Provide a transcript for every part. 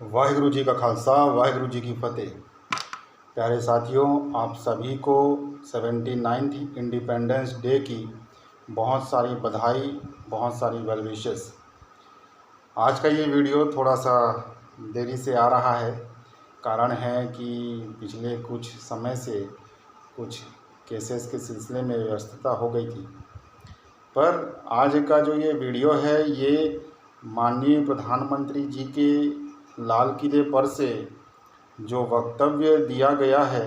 वाहिगुरु जी का खालसा, वाहिगुरु जी की फतेह। प्यारे साथियों, आप सभी को 79th इंडिपेंडेंस डे की बहुत सारी बधाई, बहुत सारी वेल विशेस। आज का ये वीडियो थोड़ा सा देरी से आ रहा है। कारण है कि पिछले कुछ समय से कुछ केसेस के सिलसिले में व्यस्तता हो गई थी। पर आज का जो ये वीडियो है, ये माननीय प्रधानमंत्री जी के लाल किले पर से जो वक्तव्य दिया गया है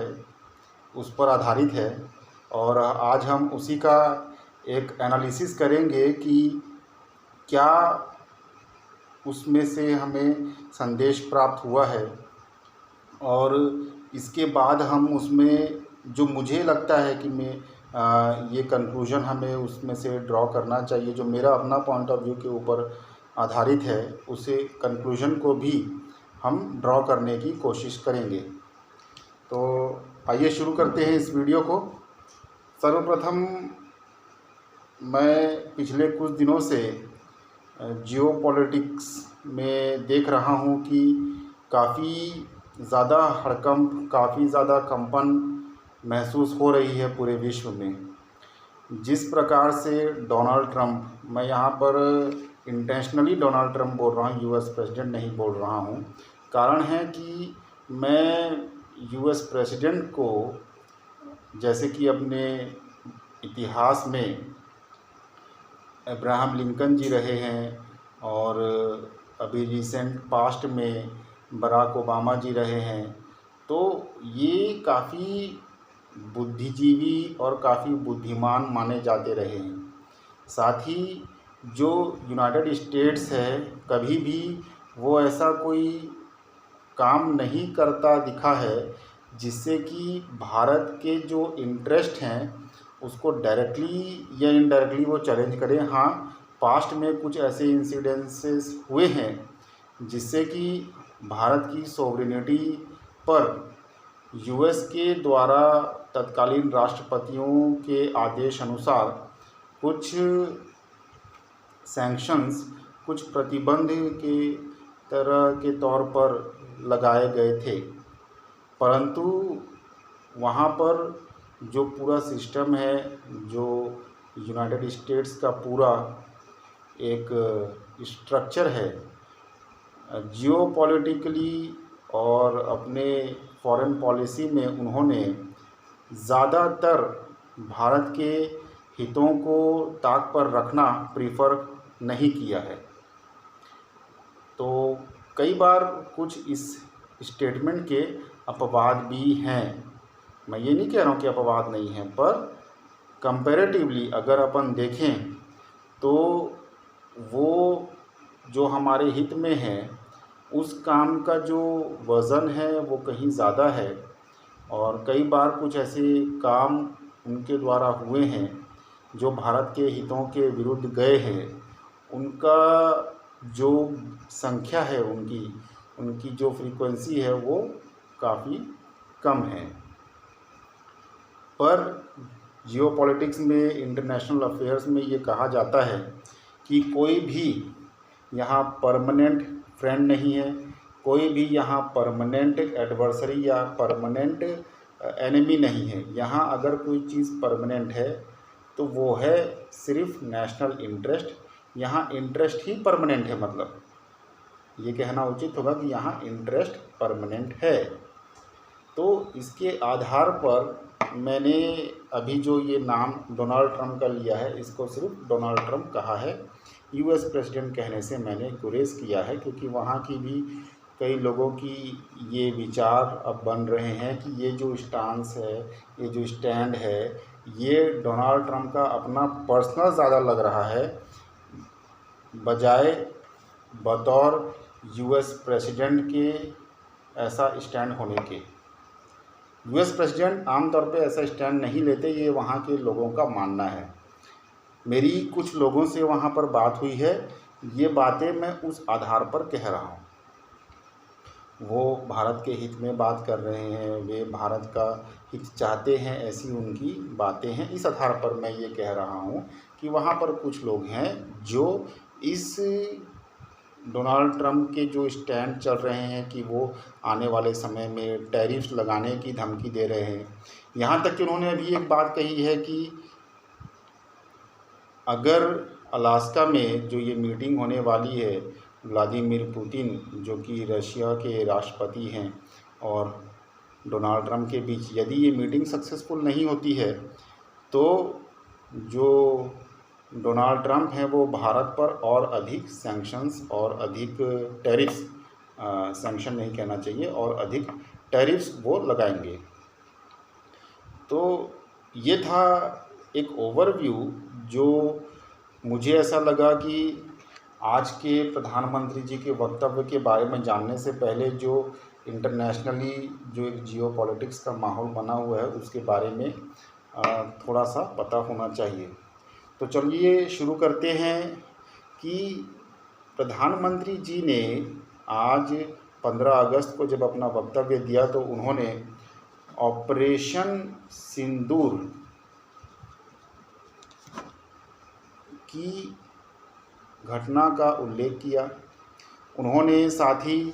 उस पर आधारित है, और आज हम उसी का एक एनालिसिस करेंगे कि क्या उसमें से हमें संदेश प्राप्त हुआ है, और इसके बाद हम उसमें जो मुझे लगता है कि ये कंक्लूजन हमें उसमें से ड्रॉ करना चाहिए, जो मेरा अपना पॉइंट ऑफ व्यू के ऊपर आधारित है, उसे कंक्लूजन को भी हम ड्रॉ करने की कोशिश करेंगे। तो आइए शुरू करते हैं इस वीडियो को। सर्वप्रथम मैं पिछले कुछ दिनों से जियोपॉलिटिक्स में देख रहा हूं कि काफ़ी ज़्यादा हड़कंप, काफ़ी ज़्यादा कंपन महसूस हो रही है पूरे विश्व में। जिस प्रकार से डोनाल्ड ट्रंप, मैं यहाँ पर इंटेंशनली डोनाल्ड ट्रंप बोल रहा हूँ, यूएस प्रेसिडेंट नहीं बोल रहा हूँ। कारण है कि मैं यूएस प्रेसिडेंट को, जैसे कि अपने इतिहास में अब्राहम लिंकन जी रहे हैं, और अभी रिसेंट पास्ट में बराक ओबामा जी रहे हैं, तो ये काफ़ी बुद्धिजीवी और काफ़ी बुद्धिमान माने जाते रहे हैं। साथ ही जो यूनाइटेड स्टेट्स है, कभी भी वो ऐसा कोई काम नहीं करता दिखा है जिससे कि भारत के जो इंटरेस्ट हैं उसको डायरेक्टली या इनडायरेक्टली वो चैलेंज करें। हाँ, पास्ट में कुछ ऐसे इंसिडेंसेस हुए हैं जिससे कि भारत की सॉवरेनिटी पर यूएस के द्वारा तत्कालीन राष्ट्रपतियों के आदेश अनुसार कुछ सैंक्शंस, कुछ प्रतिबंध के तरह के तौर पर लगाए गए थे। परंतु वहाँ पर जो पूरा सिस्टम है, जो यूनाइटेड स्टेट्स का पूरा एक स्ट्रक्चर है, जियोपॉलिटिकली और अपने फॉरेन पॉलिसी में उन्होंने ज़्यादातर भारत के हितों को ताक पर रखना प्रीफर नहीं किया है। तो कई बार कुछ इस स्टेटमेंट के अपवाद भी हैं। मैं ये नहीं कह रहा हूँ कि अपवाद नहीं हैं, पर कंपैरेटिवली अगर अपन देखें तो वो जो हमारे हित में है उस काम का जो वज़न है वो कहीं ज़्यादा है। और कई बार कुछ ऐसे काम उनके द्वारा हुए हैं जो भारत के हितों के विरुद्ध गए हैं। उनका जो संख्या है, उनकी जो फ्रीक्वेंसी है वो काफ़ी कम है। पर जियोपॉलिटिक्स में, इंटरनेशनल अफेयर्स में ये कहा जाता है कि कोई भी यहाँ परमानेंट फ्रेंड नहीं है, कोई भी यहाँ परमानेंट एडवर्सरी या परमानेंट एनिमी नहीं है। यहाँ अगर कोई चीज़ परमानेंट है तो वो है सिर्फ नेशनल इंटरेस्ट। यहाँ इंटरेस्ट ही परमानेंट है, मतलब ये कहना उचित होगा कि यहाँ इंटरेस्ट परमानेंट है। तो इसके आधार पर मैंने अभी जो ये नाम डोनाल्ड ट्रंप का लिया है, इसको सिर्फ डोनाल्ड ट्रंप कहा है। यूएस प्रेसिडेंट कहने से मैंने गुरेज किया है, क्योंकि वहाँ की भी कई लोगों की ये विचार अब बन रहे हैं कि ये जो स्टांस है, ये जो स्टैंड है, ये डोनाल्ड ट्रंप का अपना पर्सनल ज़्यादा लग रहा है, बजाय बतौर यूएस प्रेसिडेंट के ऐसा स्टैंड होने के। यूएस प्रेसिडेंट आमतौर पे ऐसा स्टैंड नहीं लेते, ये वहाँ के लोगों का मानना है। मेरी कुछ लोगों से वहाँ पर बात हुई है, ये बातें मैं उस आधार पर कह रहा हूँ। वो भारत के हित में बात कर रहे हैं, वे भारत का हित चाहते हैं, ऐसी उनकी बातें हैं। इस आधार पर मैं ये कह रहा हूँ कि वहाँ पर कुछ लोग हैं जो इस डोनाल्ड ट्रंप के जो स्टैंड चल रहे हैं कि वो आने वाले समय में टैरिफ्स लगाने की धमकी दे रहे हैं। यहाँ तक कि उन्होंने अभी एक बात कही है कि अगर अलास्का में जो ये मीटिंग होने वाली है व्लादिमीर पुतिन जो कि रशिया के राष्ट्रपति हैं और डोनाल्ड ट्रंप के बीच, यदि ये मीटिंग सक्सेसफुल नहीं होती है तो जो डोनाल्ड ट्रंप हैं वो भारत पर और अधिक सैंक्शंस और अधिक टैरिफ्स, सैंक्शन नहीं कहना चाहिए, और अधिक टैरिफ्स वो लगाएंगे। तो ये था एक ओवरव्यू जो मुझे ऐसा लगा कि आज के प्रधानमंत्री जी के वक्तव्य के बारे में जानने से पहले जो इंटरनेशनली जो एक जियोपॉलिटिक्स का माहौल बना हुआ है उसके बारे में थोड़ा सा पता होना चाहिए। तो चलिए शुरू करते हैं कि प्रधानमंत्री जी ने आज 15 अगस्त को जब अपना वक्तव्य दिया तो उन्होंने ऑपरेशन सिंदूर की घटना का उल्लेख किया। उन्होंने साथ ही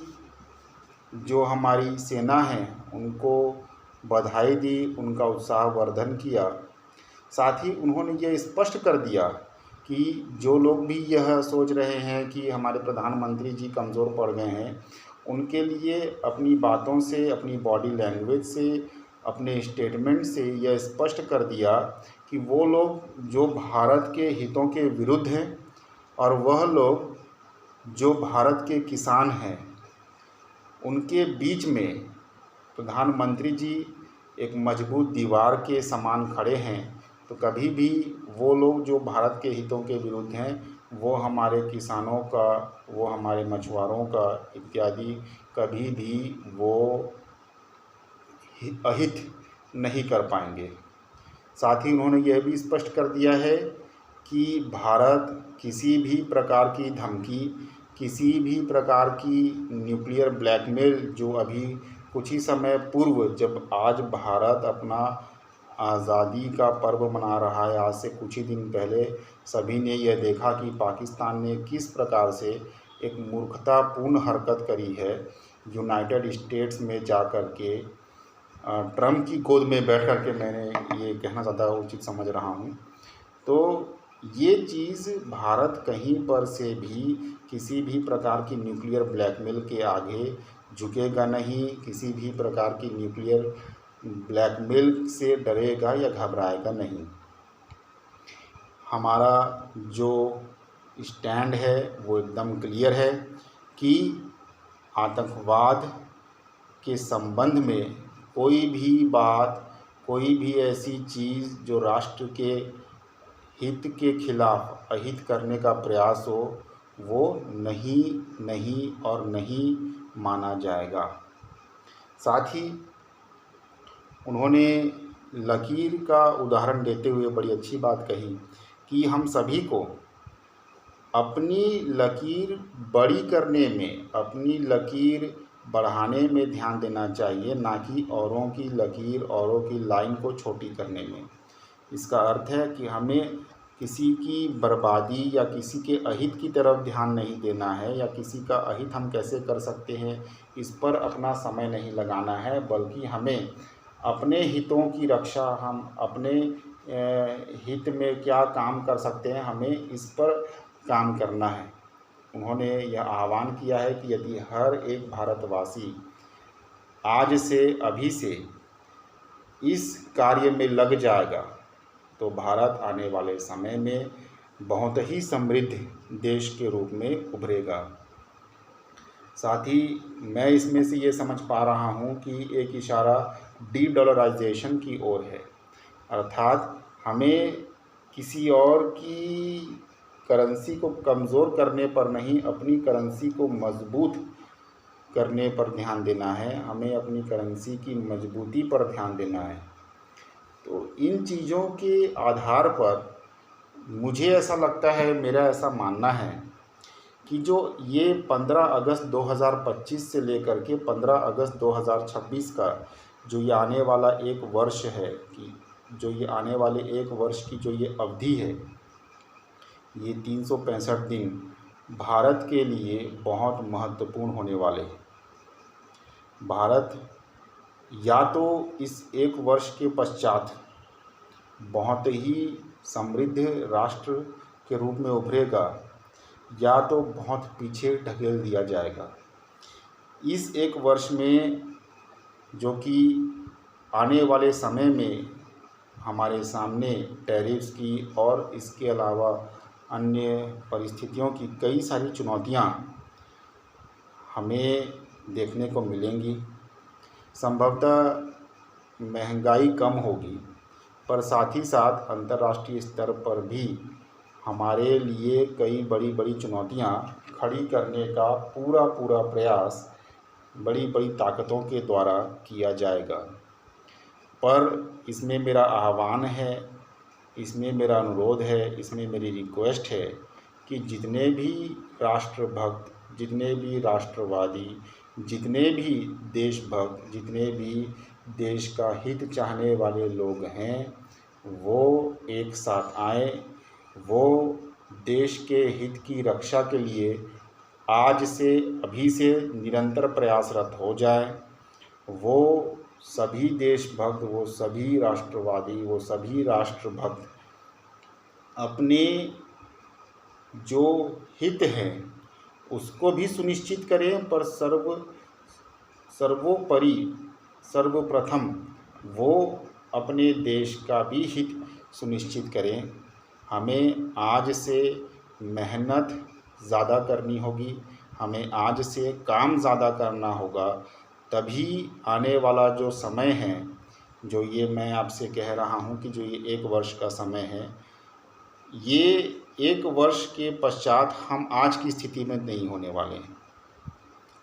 जो हमारी सेना है उनको बधाई दी, उनका उत्साहवर्धन किया। साथ ही उन्होंने ये स्पष्ट कर दिया कि जो लोग भी यह सोच रहे हैं कि हमारे प्रधानमंत्री जी कमज़ोर पड़ गए हैं, उनके लिए अपनी बातों से, अपनी बॉडी लैंग्वेज से, अपने स्टेटमेंट से यह स्पष्ट कर दिया कि वो लोग जो भारत के हितों के विरुद्ध हैं और वह लोग जो भारत के किसान हैं, उनके बीच में प्रधानमंत्री जी एक मजबूत दीवार के समान खड़े हैं। तो कभी भी वो लोग जो भारत के हितों के विरुद्ध हैं वो हमारे किसानों का, वो हमारे मछुआरों का इत्यादि कभी भी वो अहित नहीं कर पाएंगे। साथ ही उन्होंने यह भी स्पष्ट कर दिया है कि भारत किसी भी प्रकार की धमकी, किसी भी प्रकार की न्यूक्लियर ब्लैकमेल, जो अभी कुछ ही समय पूर्व जब आज भारत अपना आज़ादी का पर्व मना रहा है, आज से कुछ ही दिन पहले सभी ने यह देखा कि पाकिस्तान ने किस प्रकार से एक मूर्खतापूर्ण हरकत करी है, यूनाइटेड स्टेट्स में जा कर के ट्रंप की गोद में बैठ कर के, मैंने ये कहना ज़्यादा उचित समझ रहा हूँ। तो ये चीज़ भारत कहीं पर से भी किसी भी प्रकार की न्यूक्लियर ब्लैकमेल के आगे झुकेगा नहीं, किसी भी प्रकार की न्यूक्लियर ब्लैकमेल से डरेगा या घबराएगा नहीं। हमारा जो स्टैंड है वो एकदम क्लियर है कि आतंकवाद के संबंध में कोई भी बात, कोई भी ऐसी चीज़ जो राष्ट्र के हित के खिलाफ अहित करने का प्रयास हो, वो नहीं और नहीं माना जाएगा। साथ ही उन्होंने लकीर का उदाहरण देते हुए बड़ी अच्छी बात कही कि हम सभी को अपनी लकीर बड़ी करने में, अपनी लकीर बढ़ाने में ध्यान देना चाहिए, ना कि औरों की लकीर, औरों की लाइन को छोटी करने में। इसका अर्थ है कि हमें किसी की बर्बादी या किसी के अहित की तरफ ध्यान नहीं देना है, या किसी का अहित हम कैसे कर सकते हैं इस पर अपना समय नहीं लगाना है, बल्कि हमें अपने हितों की रक्षा, हम अपने हित में क्या काम कर सकते हैं, हमें इस पर काम करना है। उन्होंने यह आह्वान किया है कि यदि हर एक भारतवासी आज से, अभी से इस कार्य में लग जाएगा तो भारत आने वाले समय में बहुत ही समृद्ध देश के रूप में उभरेगा। साथ ही मैं इसमें से ये समझ पा रहा हूँ कि एक इशारा डी-डॉलराइजेशन की ओर है, अर्थात हमें किसी और की करेंसी को कमज़ोर करने पर नहीं, अपनी करेंसी को मजबूत करने पर ध्यान देना है, हमें अपनी करेंसी की मजबूती पर ध्यान देना है। तो इन चीज़ों के आधार पर मुझे ऐसा लगता है, मेरा ऐसा मानना है कि जो ये 15 अगस्त 2025 से लेकर के 15 अगस्त 2026 का जो ये आने वाला एक वर्ष है, कि जो ये आने वाले एक वर्ष की जो ये अवधि है, ये 365 दिन भारत के लिए बहुत महत्वपूर्ण होने वाले हैं। भारत या तो इस एक वर्ष के पश्चात बहुत ही समृद्ध राष्ट्र के रूप में उभरेगा या तो बहुत पीछे ढकेल दिया जाएगा। इस एक वर्ष में जो कि आने वाले समय में हमारे सामने टैरिफ्स की और इसके अलावा अन्य परिस्थितियों की कई सारी चुनौतियां हमें देखने को मिलेंगी। संभवतः महंगाई कम होगी, पर साथ ही साथ अंतर्राष्ट्रीय स्तर पर भी हमारे लिए कई बड़ी बड़ी चुनौतियां खड़ी करने का पूरा प्रयास बड़ी बड़ी ताकतों के द्वारा किया जाएगा। पर इसमें मेरा आह्वान है, इसमें मेरा अनुरोध है, इसमें मेरी रिक्वेस्ट है कि जितने भी राष्ट्रभक्त, जितने भी राष्ट्रवादी, जितने भी देशभक्त, जितने भी देश का हित चाहने वाले लोग हैं, वो एक साथ आएँ, वो देश के हित की रक्षा के लिए आज से, अभी से निरंतर प्रयासरत हो जाए। वो सभी देशभक्त, वो सभी राष्ट्रवादी, वो सभी राष्ट्रभक्त अपने जो हित हैं उसको भी सुनिश्चित करें, पर सर्वोपरि सर्वप्रथम वो अपने देश का भी हित सुनिश्चित करें। हमें आज से मेहनत ज़्यादा करनी होगी, हमें आज से काम ज़्यादा करना होगा, तभी आने वाला जो समय है, जो ये मैं आपसे कह रहा हूँ कि जो ये एक वर्ष का समय है, ये एक वर्ष के पश्चात हम आज की स्थिति में नहीं होने वाले हैं।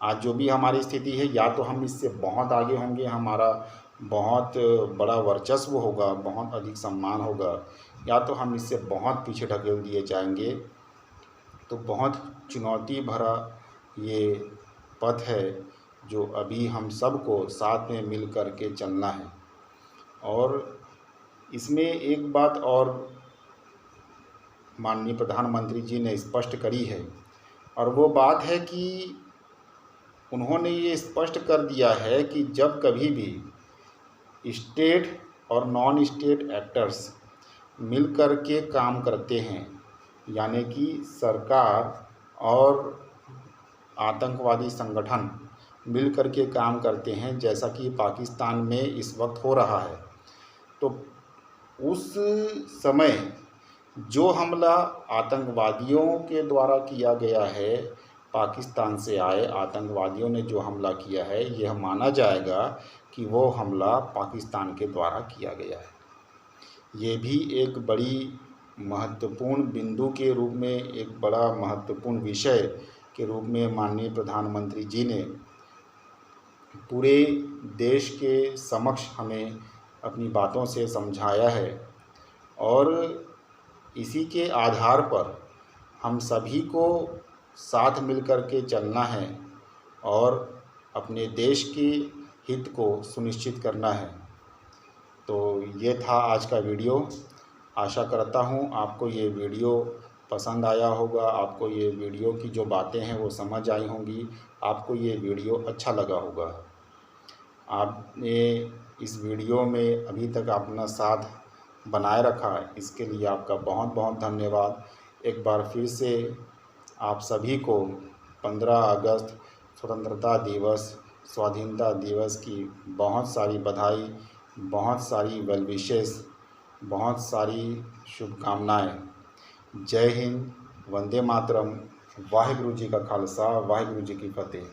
आज जो भी हमारी स्थिति है, या तो हम इससे बहुत आगे होंगे, हमारा बहुत बड़ा वर्चस्व होगा, बहुत अधिक सम्मान होगा, या तो हम इससे बहुत पीछे ढकेल दिए जाएंगे। तो बहुत चुनौती भरा ये पथ है जो अभी हम सबको साथ में मिल कर के चलना है। और इसमें एक बात और माननीय प्रधानमंत्री जी ने स्पष्ट करी है, और वो बात है कि उन्होंने ये स्पष्ट कर दिया है कि जब कभी भी स्टेट और नॉन स्टेट एक्टर्स मिल कर के काम करते हैं, यानी कि सरकार और आतंकवादी संगठन मिल कर के काम करते हैं, जैसा कि पाकिस्तान में इस वक्त हो रहा है, तो उस समय जो हमला आतंकवादियों के द्वारा किया गया है, पाकिस्तान से आए आतंकवादियों ने जो हमला किया है, यह माना जाएगा कि वो हमला पाकिस्तान के द्वारा किया गया है। ये भी एक बड़ी महत्वपूर्ण बिंदु के रूप में, एक बड़ा महत्वपूर्ण विषय के रूप में माननीय प्रधानमंत्री जी ने पूरे देश के समक्ष हमें अपनी बातों से समझाया है। और इसी के आधार पर हम सभी को साथ मिलकर के चलना है और अपने देश के हित को सुनिश्चित करना है। तो ये था आज का वीडियो। आशा करता हूँ आपको ये वीडियो पसंद आया होगा, आपको ये वीडियो की जो बातें हैं वो समझ आई होंगी, आपको ये वीडियो अच्छा लगा होगा। आपने इस वीडियो में अभी तक अपना साथ बनाए रखा है, इसके लिए आपका बहुत बहुत धन्यवाद। एक बार फिर से आप सभी को 15 अगस्त स्वतंत्रता दिवस, स्वाधीनता दिवस की बहुत सारी बधाई, बहुत सारी वेल विशेस, बहुत सारी शुभकामनाएं। जय हिंद, वंदे मातरम, वाहिगुरु जी का खालसा, वाहिगुरु जी की फतेह।